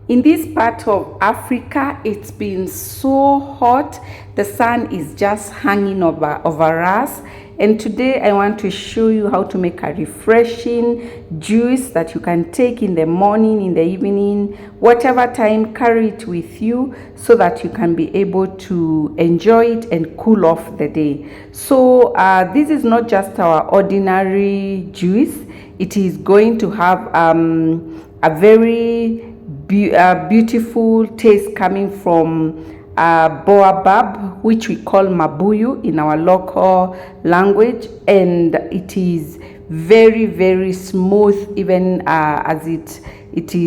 In this part of Africa, it's been so hot. The sun is just hanging over us. And today I want to show you how to make a refreshing juice that you can take in the morning, in the evening, whatever time, carry it with you so that you can be able to enjoy it and cool off the day. So this is not just our ordinary juice. It is going to have a very beautiful taste coming from Boabab, which we call Mabuyu in our local language, and it is very smooth, even as it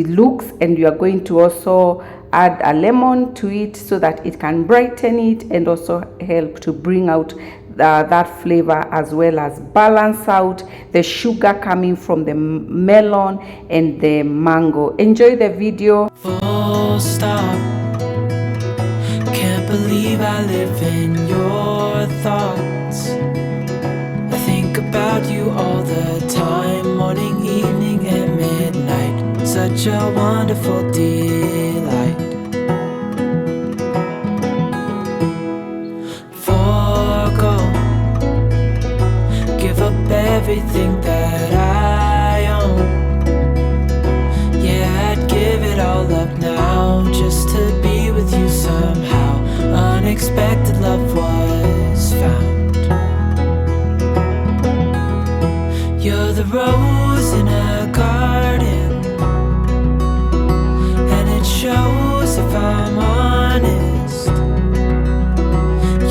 looks. And you are going to also add a lemon to it so that it can brighten it and also help to bring out that flavor, as well as balance out the sugar coming from the melon and the mango. Enjoy the video. Full stop. Can't believe I live in your thoughts. I think about you all the time, morning, evening, and midnight. Such a wonderful delight. Everything that I own, yeah, I'd give it all up now just to be with you somehow. Unexpected love was found. You're the rose in a garden, and it shows if I'm honest.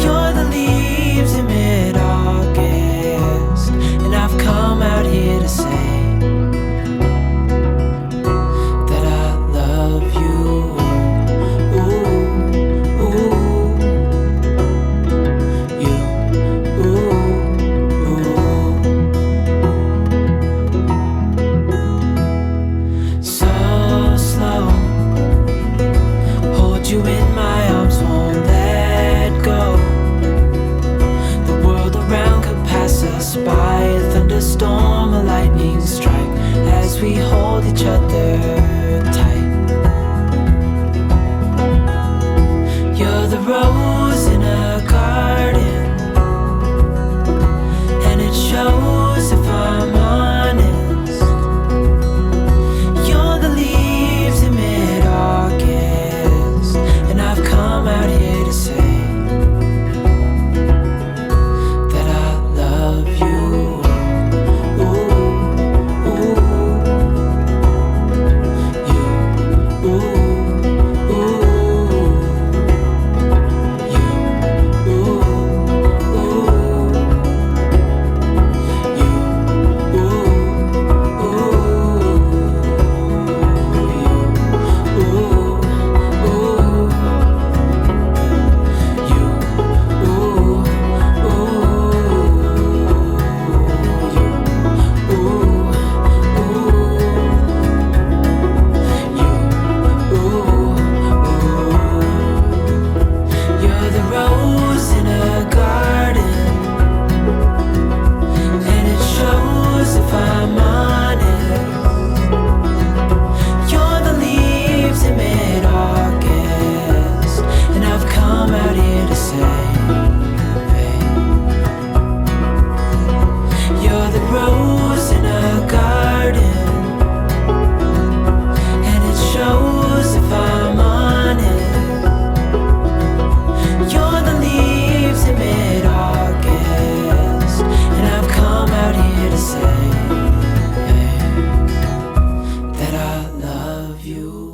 You're the leaves in mid-August, I've come out here to say that I love you. Ooh, ooh, you, ooh, ooh. So slow, hold you in my arms, won't let go. The world around could pass us by, a thunderstorm, a lightning strike, as we hold each other tight. You're the rose in a garden, and it shows if I'm honest. You're the leaves in mid-August, and I've come out here to say that I love you. You